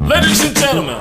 Ladies and gentlemen.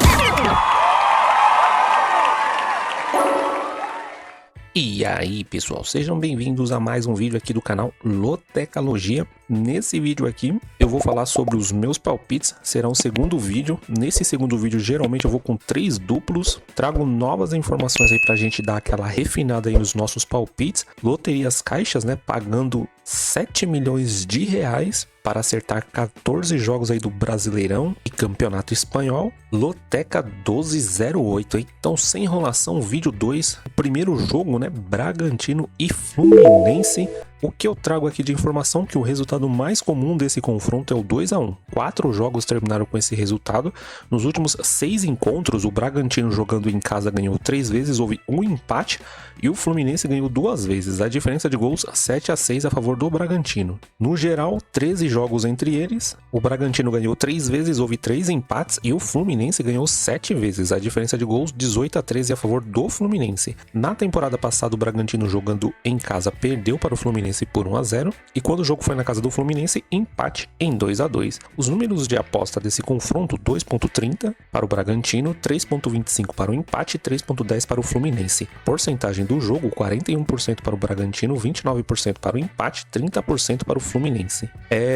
E aí pessoal, sejam bem-vindos a mais um vídeo aqui do canal Lotecalogia. Nesse vídeo aqui eu vou falar sobre os meus palpites, será o segundo vídeo. Nesse segundo vídeo geralmente eu vou com 3 duplos, trago novas informações aí pra gente dar aquela refinada aí nos nossos palpites. Loterias Caixas, né, pagando 7 milhões de reais para acertar 14 jogos aí do Brasileirão e Campeonato Espanhol. Loteca 1208, hein? Então sem enrolação, vídeo 2, o primeiro jogo, né, Bragantino e Fluminense. O que eu trago aqui de informação que o resultado mais comum desse confronto é o 2-1. 4 jogos terminaram com esse resultado. Nos últimos 6 encontros, o Bragantino jogando em casa ganhou 3 vezes, houve um empate, e o Fluminense ganhou 2 vezes. A diferença de gols 7-6 a favor do Bragantino. No geral, 13 jogos entre eles. O Bragantino ganhou 3 vezes, houve 3 empates, e o Fluminense ganhou 7 vezes. A diferença de gols 18-13 a favor do Fluminense. Na temporada passada, o Bragantino jogando em casa perdeu para o Fluminense por 1-0, e quando o jogo foi na casa do Fluminense, empate em 2-2. Os números de aposta desse confronto: 2.30 para o Bragantino, 3.25 para o empate e 3.10 para o Fluminense. Porcentagem do jogo: 41% para o Bragantino, 29% para o empate, 30% para o Fluminense.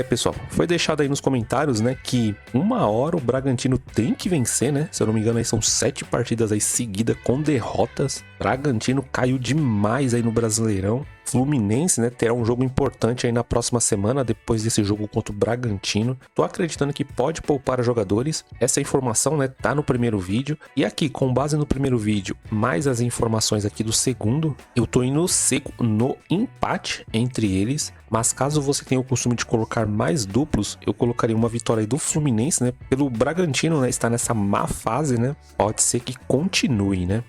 Pessoal, foi deixado aí nos comentários, né, que uma hora o Bragantino tem que vencer, né? Se eu não me engano, aí são 7 partidas aí seguidas com derrotas. Bragantino caiu demais aí no Brasileirão. Fluminense, né, terá um jogo importante aí na próxima semana, depois desse jogo contra o Bragantino. Tô acreditando que pode poupar jogadores. Essa informação, né, tá no primeiro vídeo. E aqui, com base no primeiro vídeo, mais as informações aqui do segundo, eu tô indo seco no empate entre eles. Mas caso você tenha o costume de colocar mais duplos, eu colocaria uma vitória aí do Fluminense, né? Pelo Bragantino, né, está nessa má fase, né? Pode ser que continue, né?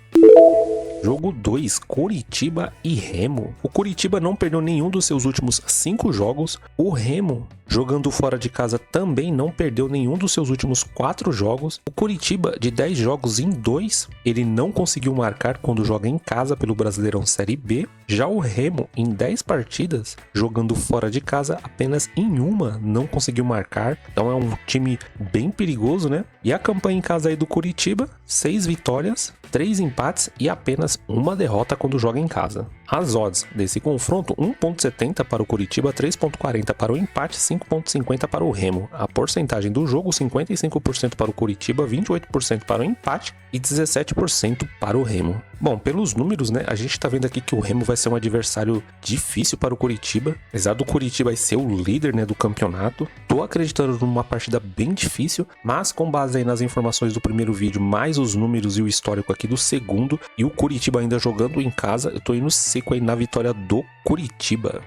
Jogo 2, Coritiba e Remo. O Coritiba não perdeu nenhum dos seus últimos 5 jogos. O Remo, jogando fora de casa, também não perdeu nenhum dos seus últimos 4 jogos. O Coritiba, de 10 jogos em 2, ele não conseguiu marcar quando joga em casa pelo Brasileirão Série B. Já o Remo, em 10 partidas, jogando fora de casa, apenas em uma não conseguiu marcar. Então é um time bem perigoso, né? E a campanha em casa aí do Coritiba: 6 vitórias, 3 empates e apenas uma derrota quando joga em casa. As odds desse confronto: 1.70 para o Coritiba, 3.40 para o empate, 5.50 para o Remo. A porcentagem do jogo: 55% para o Coritiba, 28% para o empate e 17% para o Remo. Bom, pelos números, né, a gente tá vendo aqui que o Remo vai ser um adversário difícil para o Coritiba, apesar do Coritiba ser o líder, né, do campeonato. Tô acreditando numa partida bem difícil, mas com base aí nas informações do primeiro vídeo, mais os números e o histórico aqui do segundo, e o Coritiba ainda jogando em casa, eu tô indo seco aí na vitória do Coritiba.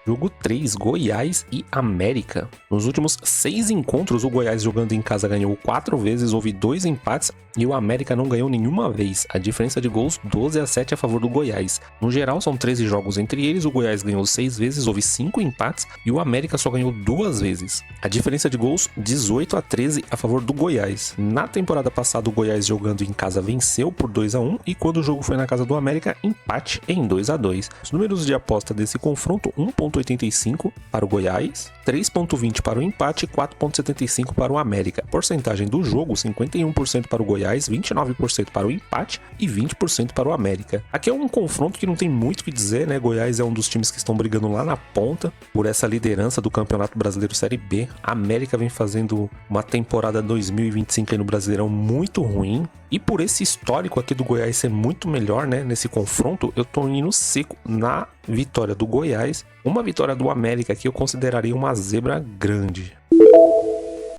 Jogo 3, Goiás e América. Nos últimos 6 encontros, o Goiás jogando em casa ganhou 4 vezes, houve 2 empates, e o América não ganhou nenhuma vez. A diferença de gols: 12-7 a favor do Goiás. No geral, são 13 jogos entre eles, o Goiás ganhou 6 vezes, houve 5 empates, e o América só ganhou 2 vezes. A diferença de gols: 18-13 a favor do Goiás. Na temporada passada, o Goiás jogando em casa venceu por 2-1, e quando o jogo foi na casa do América, empate em 2-2. Os números de aposta desse confronto: 1.85 para o Goiás, 3.20 para o empate e 4.75 para o América. Porcentagem do jogo: 51% para o Goiás, 29% para o empate e 20% para o América. Aqui é um confronto que não tem muito o que dizer, né? Goiás é um dos times que estão brigando lá na ponta por essa liderança do Campeonato Brasileiro Série B. A América vem fazendo uma temporada 2025 aí no Brasileirão muito ruim. E por esse histórico aqui do Goiás ser muito melhor, né, nesse confronto, eu tô indo seco na vitória do Goiás. Uma vitória do América aqui eu consideraria uma zebra grande.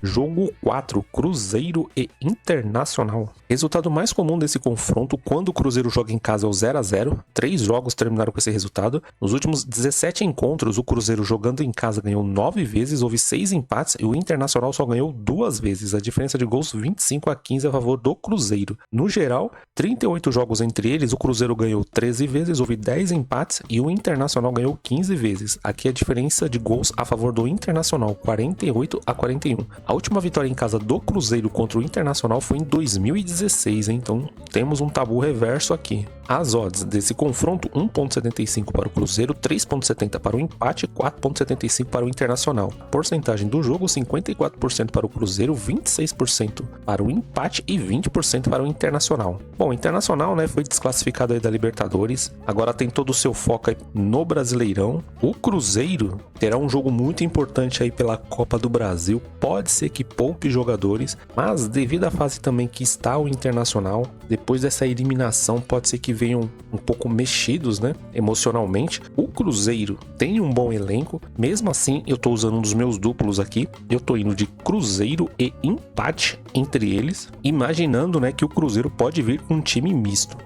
Jogo 4, Cruzeiro e Internacional. Resultado mais comum desse confronto quando o Cruzeiro joga em casa é o 0-0. 3 jogos terminaram com esse resultado. Nos últimos 17 encontros, o Cruzeiro jogando em casa ganhou 9 vezes, houve 6 empates, e o Internacional só ganhou 2 vezes. A diferença de gols: 25-15 a favor do Cruzeiro. No geral, 38 jogos entre eles, o Cruzeiro ganhou 13 vezes, houve 10 empates, e o Internacional ganhou 15 vezes. Aqui a diferença de gols a favor do Internacional: 48-41. A última vitória em casa do Cruzeiro contra o Internacional foi em 2016, hein? Então temos um tabu reverso aqui. As odds desse confronto, 1,75 para o Cruzeiro, 3,70 para o empate e 4,75 para o Internacional. Porcentagem do jogo, 54% para o Cruzeiro, 26% para o empate e 20% para o Internacional. Bom, o Internacional, né, foi desclassificado aí da Libertadores, agora tem todo o seu foco aí no Brasileirão. O Cruzeiro terá um jogo muito importante aí pela Copa do Brasil, pode ser que poupe jogadores, mas devido à fase também que está o Internacional, depois dessa eliminação pode ser que venham um pouco mexidos, né, emocionalmente. O Cruzeiro tem um bom elenco, mesmo assim eu tô usando um dos meus duplos aqui, eu tô indo de Cruzeiro e empate entre eles, imaginando, né, que o Cruzeiro pode vir com um time misto.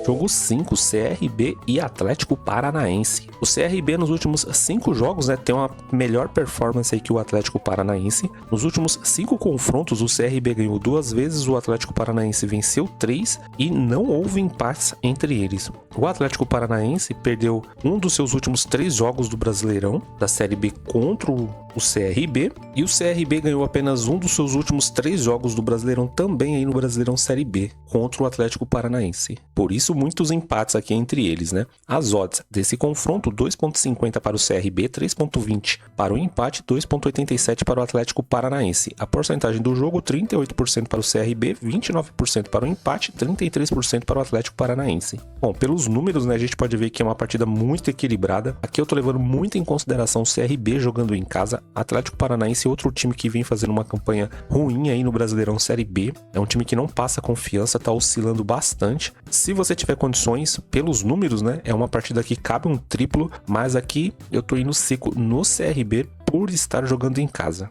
Jogo 5, CRB e Atlético Paranaense. O CRB nos últimos 5 jogos, né, tem uma melhor performance aí que o Atlético Paranaense. Nos últimos 5 confrontos, o CRB ganhou 2 vezes, o Atlético Paranaense venceu 3 e não houve empates entre eles. O Atlético Paranaense perdeu um dos seus últimos 3 jogos do Brasileirão, da Série B, contra o CRB, e o CRB ganhou apenas um dos seus últimos 3 jogos do Brasileirão, também aí no Brasileirão Série B, contra o Atlético Paranaense. Por isso, muitos empates aqui entre eles, né? As odds desse confronto, 2,50 para o CRB, 3,20 para o empate, 2,87 para o Atlético Paranaense. A porcentagem do jogo, 38% para o CRB, 29% para o empate, 33% para o Atlético Paranaense. Bom, pelos números, né, a gente pode ver que é uma partida muito equilibrada. Aqui eu tô levando muito em consideração o CRB jogando em casa. Atlético Paranaense é outro time que vem fazendo uma campanha ruim aí no Brasileirão Série B. É um time que não passa confiança, tá oscilando bastante. Se você tiver condições, pelos números, né, é uma partida que cabe um triplo, mas aqui eu tô indo seco no CRB por estar jogando em casa.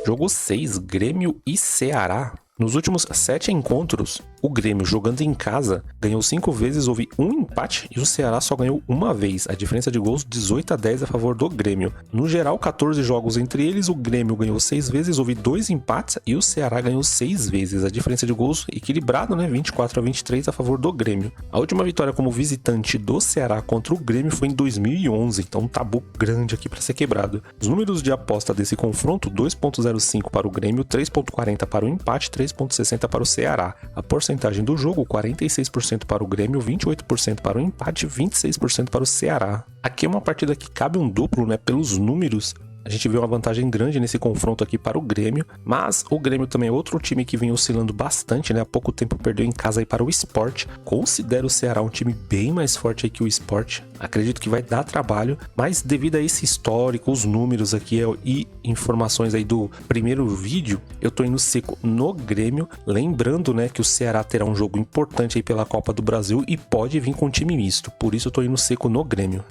Jogo 6, Grêmio e Ceará. Nos últimos 7 encontros, o Grêmio, jogando em casa, ganhou 5 vezes, houve um empate e o Ceará só ganhou uma vez. A diferença de gols, 18-10 a favor do Grêmio. No geral, 14 jogos entre eles, o Grêmio ganhou 6 vezes, houve 2 empates e o Ceará ganhou 6 vezes. A diferença de gols equilibrado, né? 24-23 a favor do Grêmio. A última vitória como visitante do Ceará contra o Grêmio foi em 2011, então um tabu grande aqui para ser quebrado. Os números de aposta desse confronto, 2,05 para o Grêmio, 3,40 para o empate, 3,60 para o Ceará. A porcentagem do jogo, 46% para o Grêmio, 28% para o empate, 26% para o Ceará. Aqui é uma partida que cabe um duplo, né, pelos números. A gente vê uma vantagem grande nesse confronto aqui para o Grêmio, mas o Grêmio também é outro time que vem oscilando bastante, né? Há pouco tempo perdeu em casa aí para o Sport. Considero o Ceará um time bem mais forte aí que o Sport. Acredito que vai dar trabalho, mas devido a esse histórico, os números aqui e informações aí do primeiro vídeo, eu tô indo seco no Grêmio. Lembrando, né, que o Ceará terá um jogo importante aí pela Copa do Brasil e pode vir com um time misto. Por isso eu tô indo seco no Grêmio.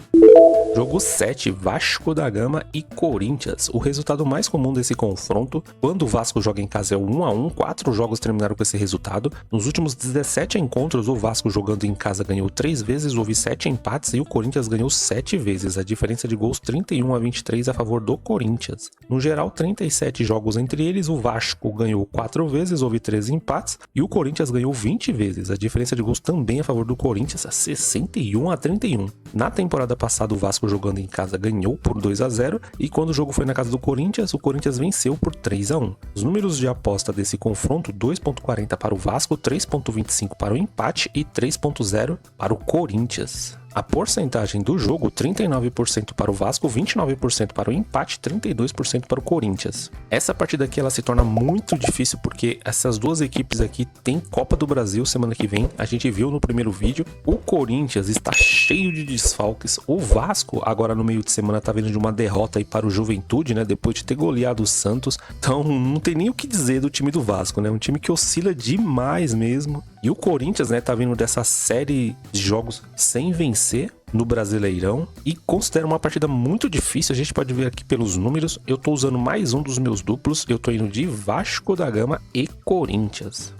Jogo 7, Vasco da Gama e Corinthians. O resultado mais comum desse confronto, quando o Vasco joga em casa, é o 1-1, 4 jogos terminaram com esse resultado. Nos últimos 17 encontros, o Vasco jogando em casa ganhou 3 vezes, houve 7 empates e o Corinthians ganhou 7 vezes. A diferença de gols, 31-23 a favor do Corinthians. No geral, 37 jogos entre eles, o Vasco ganhou 4 vezes, houve 13 empates e o Corinthians ganhou 20 vezes. A diferença de gols também a favor do Corinthians, 61-31. Na temporada passada, o Vasco jogando em casa ganhou por 2-0 e quando o jogo foi na casa do Corinthians, o Corinthians venceu por 3-1. Os números de aposta desse confronto, 2,40 para o Vasco, 3,25 para o empate e 3,0 para o Corinthians. A porcentagem do jogo, 39% para o Vasco, 29% para o empate, 32% para o Corinthians. Essa partida aqui ela se torna muito difícil porque essas duas equipes aqui têm Copa do Brasil semana que vem. A gente viu no primeiro vídeo, o Corinthians está cheio de desfalques. O Vasco, agora no meio de semana, tá vindo de uma derrota aí para o Juventude, né? Depois de ter goleado o Santos. Então não tem nem o que dizer do time do Vasco, né? Um time que oscila demais mesmo. E o Corinthians, né, tá vindo dessa série de jogos sem vencer no Brasileirão e considero uma partida muito difícil. A gente pode ver aqui pelos números, eu tô usando mais um dos meus duplos, eu tô indo de Vasco da Gama e Corinthians.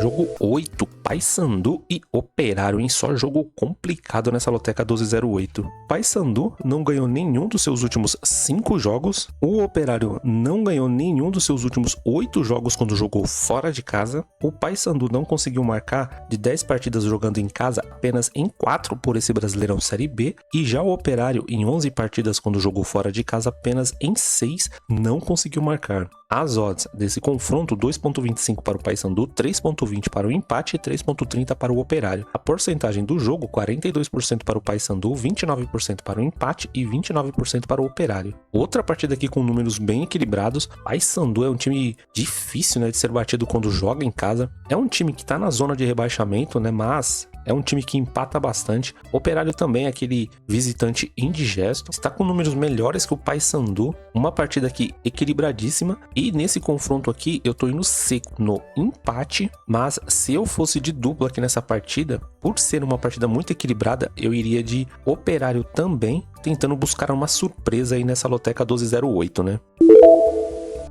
Jogo 8, Paysandu e Operário, em só jogo complicado nessa loteca 1208. Paysandu não ganhou nenhum dos seus últimos 5 jogos. O Operário não ganhou nenhum dos seus últimos 8 jogos quando jogou fora de casa. O Paysandu não conseguiu marcar de 10 partidas jogando em casa, apenas em 4 por esse Brasileirão Brasileirão Série B, e já o Operário, em 11 partidas quando jogou fora de casa, apenas em 6 não conseguiu marcar. As odds desse confronto, 2.25 para o Paysandu, 3.20 para o empate e 3.30 para o Operário. A porcentagem do jogo, 42% para o Paysandu, 29% para o empate e 29% para o Operário. Outra partida aqui com números bem equilibrados. Paysandu é um time difícil, né, de ser batido quando joga em casa. É um time que está na zona de rebaixamento, né, mas é um time que empata bastante. Operário também é aquele visitante indigesto. Está com números melhores que o Paysandu. Uma partida aqui equilibradíssima. E nesse confronto aqui eu tô indo seco no empate. Mas se eu fosse de dupla aqui nessa partida, por ser uma partida muito equilibrada, eu iria de Operário também, tentando buscar uma surpresa aí nessa loteca 1208, né?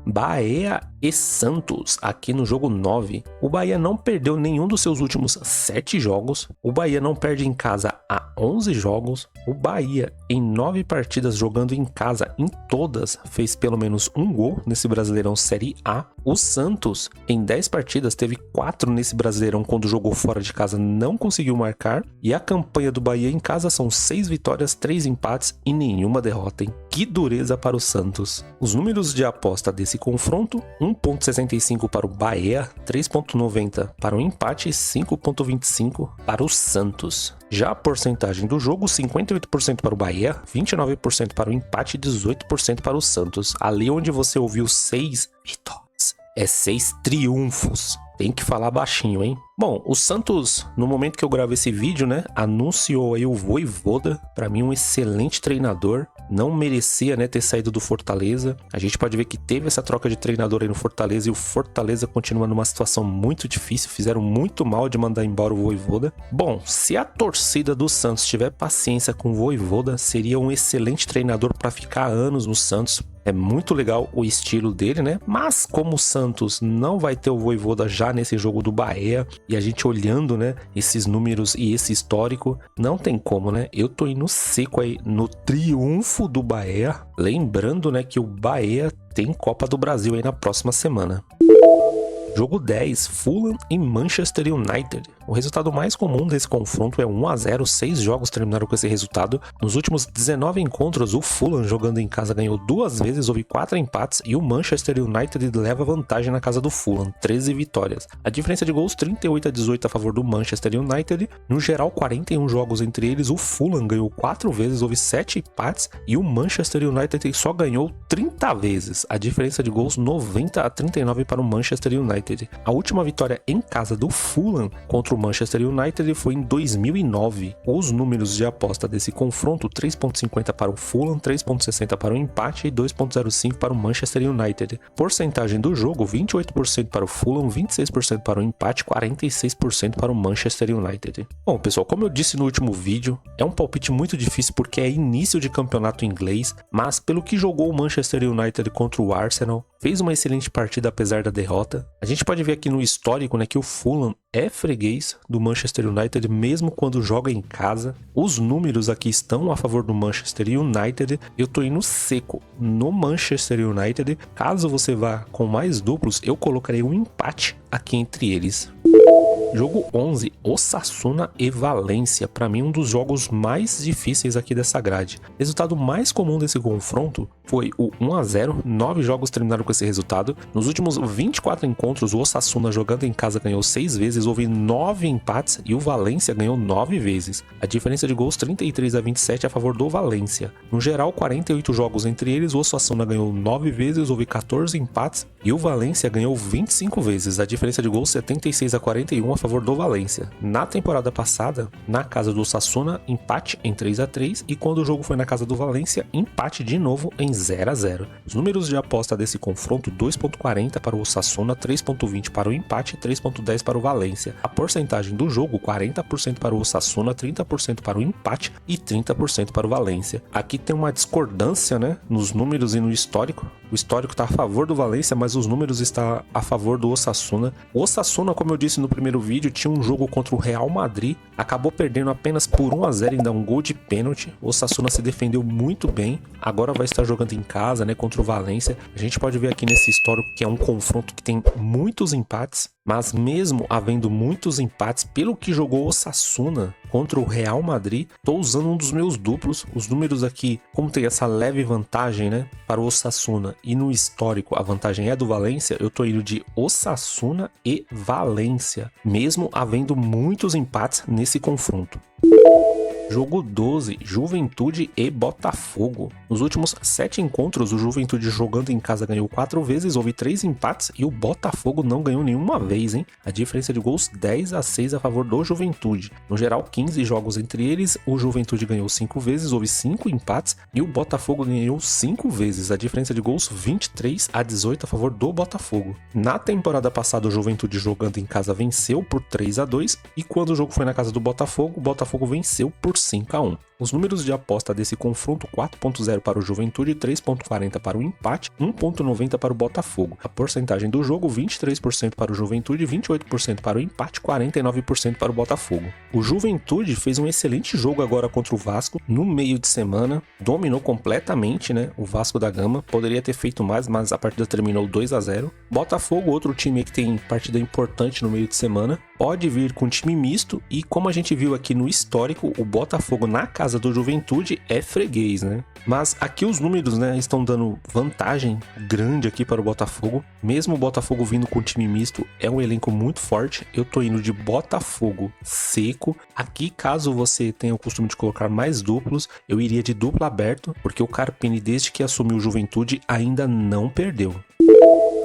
Bahia e Santos, aqui no jogo 9. O Bahia não perdeu nenhum dos seus últimos 7 jogos. O Bahia não perde em casa há 11 jogos. O Bahia, em 9 partidas jogando em casa, em todas, fez pelo menos um gol nesse Brasileirão Série A. O Santos, em 10 partidas, teve 4 nesse Brasileirão quando jogou fora de casa, não conseguiu marcar. E a campanha do Bahia em casa são 6 vitórias, 3 empates e nenhuma derrota, hein? Que dureza para o Santos. Os números de aposta desse confronto: 1.65 para o Bahia, 3.90 para o empate e 5.25 para o Santos. Já a porcentagem do jogo: 58% para o Bahia, 29% para o empate e 18% para o Santos. Ali onde você ouviu 6 vitórias, é 6 triunfos. Tem que falar baixinho, hein? Bom, o Santos, no momento que eu gravo esse vídeo, né, anunciou aí o Vojvoda, para mim um excelente treinador, não merecia, né, ter saído do Fortaleza. A gente pode ver que teve essa troca de treinador aí no Fortaleza e o Fortaleza continua numa situação muito difícil, fizeram muito mal de mandar embora o Vojvoda. Bom, se a torcida do Santos tiver paciência com o Vojvoda, seria um excelente treinador para ficar anos no Santos. É muito legal o estilo dele, né? Mas como o Santos não vai ter o Vojvoda já nesse jogo do Bahia, e a gente olhando, né, esses números e esse histórico, não tem como, né? Eu tô indo seco aí no triunfo do Bahia. Lembrando, né, que o Bahia tem Copa do Brasil aí na próxima semana. Jogo 10, Fulham e Manchester United. O resultado mais comum desse confronto é 1-0, 6 jogos terminaram com esse resultado. Nos últimos 19 encontros, o Fulham jogando em casa ganhou 2 vezes, houve 4 empates e o Manchester United leva vantagem na casa do Fulham, 13 vitórias. A diferença de gols 38-18 a favor do Manchester United. No geral, 41 jogos entre eles, o Fulham ganhou 4 vezes, houve 7 empates e o Manchester United só ganhou 30 vezes. A diferença de gols 90-39 para o Manchester United. A última vitória em casa do Fulham contra o Manchester United foi em 2009. Os números de aposta desse confronto: 3.50 para o Fulham, 3.60 para o empate e 2.05 para o Manchester United. Porcentagem do jogo: 28% para o Fulham, 26% para o empate, 46% para o Manchester United. Bom, pessoal, como eu disse no último vídeo, é um palpite muito difícil porque é início de campeonato inglês, mas pelo que jogou o Manchester United contra o Arsenal, fez uma excelente partida apesar da derrota. A gente pode ver aqui no histórico, né, que o Fulham é freguês do Manchester United mesmo quando joga em casa. Os números aqui estão a favor do Manchester United. Eu tô indo seco no Manchester United. Caso você vá com mais duplos, eu colocarei um empate aqui entre eles. Jogo 11, Osasuna e Valência. Para mim, um dos jogos mais difíceis aqui dessa grade. Resultado mais comum desse confronto foi o 1-0. 9 jogos terminaram com esse resultado. Nos últimos 24 encontros, o Osasuna jogando em casa ganhou 6 vezes, houve 9 empates e o Valência ganhou 9 vezes. A diferença de gols 33-27 a favor do Valência. No geral, 48 jogos entre eles, o Osasuna ganhou 9 vezes, houve 14 empates e o Valência ganhou 25 vezes. A diferença de gols 76-41 a favor do Valência. Na temporada passada, na casa do Osasuna, empate em 3-3 e quando o jogo foi na casa do Valência, empate de novo em 0-0. Os números de aposta desse confronto: 2.40 para o Osasuna, 3.20 para o empate e 3.10 para o Valência. A porcentagem do jogo: 40% para o Osasuna, 30% para o empate e 30% para o Valência. Aqui tem uma discordância, né, nos números e no histórico. O histórico está a favor do Valência, mas os números estão a favor do Osasuna. O Osasuna, como eu disse no primeiro vídeo, tinha um jogo contra o Real Madrid, acabou perdendo apenas por 1-0 em dar um gol de pênalti. O Osasuna se defendeu muito bem, agora vai estar jogando em casa, né, contra o Valência. A gente pode ver aqui nesse histórico que é um confronto que tem muitos empates, mas mesmo havendo muitos empates, pelo que jogou o Osasuna, contra o Real Madrid. Tô usando um dos meus duplos. Os números aqui, como tem essa leve vantagem, né, para o Osasuna, e no histórico a vantagem é do Valência, eu tô indo de Osasuna e Valência, mesmo havendo muitos empates nesse confronto. Jogo 12, Juventude e Botafogo. Nos últimos 7 encontros, o Juventude jogando em casa ganhou 4 vezes, houve 3 empates e o Botafogo não ganhou nenhuma vez, hein? A diferença de gols 10-6 a favor do Juventude. No geral, 15 jogos entre eles, o Juventude ganhou 5 vezes, houve 5 empates e o Botafogo ganhou 5 vezes. A diferença de gols 23-18 a favor do Botafogo. Na temporada passada, o Juventude jogando em casa venceu por 3-2 e quando o jogo foi na casa do Botafogo, o Botafogo venceu por 5-1. Os números de aposta desse confronto: 4.0 para o Juventude, 3.40 para o empate, 1.90 para o Botafogo. A porcentagem do jogo: 23% para o Juventude, 28% para o empate, 49% para o Botafogo. O Juventude fez um excelente jogo agora contra o Vasco no meio de semana, dominou completamente, né, o Vasco da Gama, poderia ter feito mais, mas a partida terminou 2-0. Botafogo, outro time que tem partida importante no meio de semana, pode vir com time misto e, como a gente viu aqui no histórico, o Botafogo na casa do Juventude é freguês, né? Mas aqui os números, né, estão dando vantagem grande aqui para o Botafogo. Mesmo o Botafogo vindo com time misto, é um elenco muito forte. Eu tô indo de Botafogo seco. Aqui, caso você tenha o costume de colocar mais duplos, eu iria de duplo aberto, porque o Carpini, desde que assumiu o Juventude, ainda não perdeu.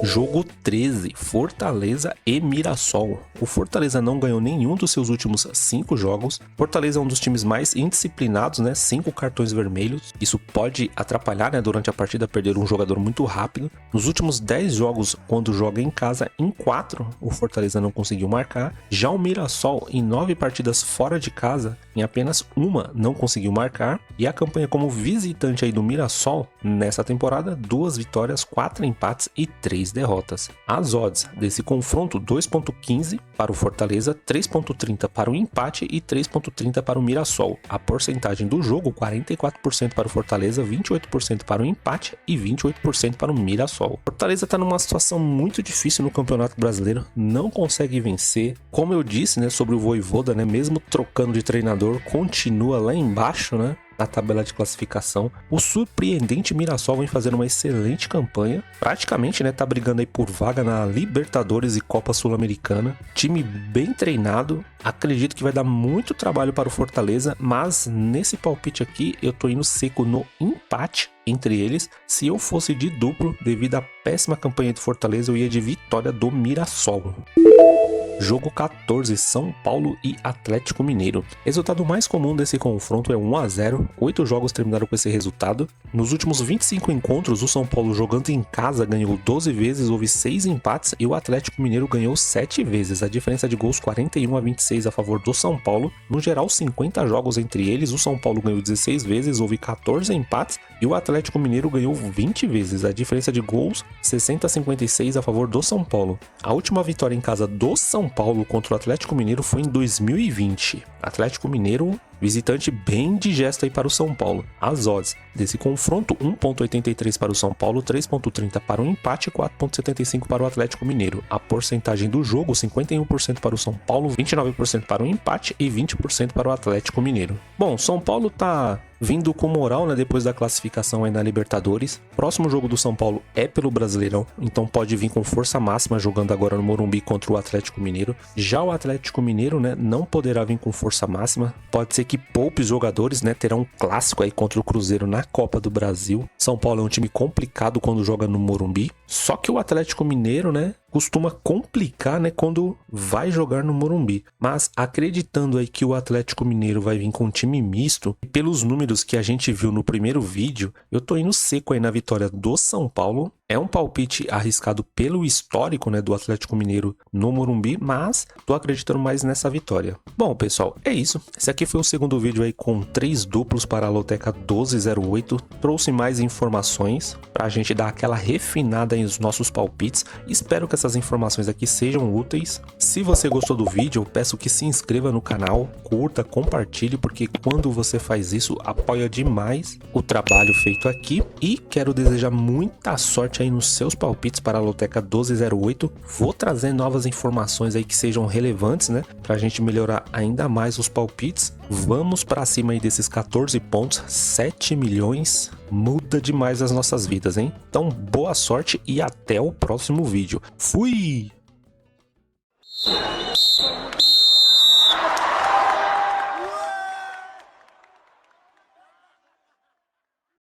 Jogo 13, Fortaleza e Mirassol. O Fortaleza não ganhou nenhum dos seus últimos 5 jogos. Fortaleza é um dos times mais indisciplinados, né? 5 cartões vermelhos. Isso pode atrapalhar, né, durante a partida, perder um jogador muito rápido. Nos últimos 10 jogos, quando joga em casa, em 4 o Fortaleza não conseguiu marcar. Já o Mirassol, em 9 partidas fora de casa, em apenas uma não conseguiu marcar. E a campanha como visitante aí do Mirassol, nessa temporada, 2 vitórias, 4 empates e 3 derrotas. As odds desse confronto: 2.15 para o Fortaleza, 3.30 para o empate e 3.30 para o Mirassol. A porcentagem do jogo: 44% para o Fortaleza, 28% para o empate e 28% para o Mirassol. Fortaleza está numa situação muito difícil no Campeonato Brasileiro, não consegue vencer. Como eu disse, né, sobre o Vojvoda, né, mesmo trocando de treinador, continua lá embaixo, né, na tabela de classificação. O surpreendente Mirassol vem fazendo uma excelente campanha, praticamente, né, tá brigando aí por vaga na Libertadores e Copa Sul-Americana. Time bem treinado, acredito que vai dar muito trabalho para o Fortaleza, mas nesse palpite aqui eu tô indo seco no empate entre eles. Se eu fosse de duplo, devido à péssima campanha do Fortaleza, eu ia de vitória do Mirassol. Jogo 14, São Paulo e Atlético Mineiro. Resultado mais comum desse confronto é 1-0. 8 jogos terminaram com esse resultado. Nos últimos 25 encontros, o São Paulo jogando em casa ganhou 12 vezes, houve 6 empates e o Atlético Mineiro ganhou 7 vezes. A diferença de gols: 41-26 a favor do São Paulo. No geral, 50 jogos entre eles, o São Paulo ganhou 16 vezes, houve 14 empates e o Atlético Mineiro ganhou 20 vezes. A diferença de gols: 60-56 a favor do São Paulo. A última vitória em casa do São Paulo contra o Atlético Mineiro foi em 2020. Atlético Mineiro, visitante bem indigesto aí para o São Paulo. As odds desse confronto: 1.83 para o São Paulo, 3.30 para o empate e 4.75 para o Atlético Mineiro. A porcentagem do jogo: 51% para o São Paulo, 29% para o empate e 20% para o Atlético Mineiro. Bom, São Paulo tá vindo com moral, né, depois da classificação aí na Libertadores. Próximo jogo do São Paulo é pelo Brasileirão, então pode vir com força máxima jogando agora no Morumbi contra o Atlético Mineiro. Já o Atlético Mineiro, né, não poderá vir com força máxima. Pode ser que poupe os jogadores, né, terá um clássico aí contra o Cruzeiro na Copa do Brasil. São Paulo é um time complicado quando joga no Morumbi. Só que o Atlético Mineiro, né, costuma complicar, né, quando vai jogar no Morumbi. Mas acreditando aí que o Atlético Mineiro vai vir com um time misto, e pelos números que a gente viu no primeiro vídeo, eu tô indo seco aí na vitória do São Paulo. É um palpite arriscado pelo histórico, né, do Atlético Mineiro no Morumbi, mas tô acreditando mais nessa vitória. Bom, pessoal, é isso. Esse aqui foi o segundo vídeo aí com 3 duplos para a Loteca 1208. Trouxe mais informações pra gente dar aquela refinada aí nos nossos palpites. Espero que essa essas informações aqui sejam úteis. Se você gostou do vídeo, eu peço que se inscreva no canal, curta, compartilhe, porque quando você faz isso, apoia demais o trabalho feito aqui. E quero desejar muita sorte aí nos seus palpites para a Loteca 1208. Vou trazer novas informações aí que sejam relevantes, né? Pra gente melhorar ainda mais os palpites. Vamos para cima aí desses 14 pontos, 7 milhões. Muda demais as nossas vidas, hein? Então, boa sorte e até o próximo vídeo. Fui!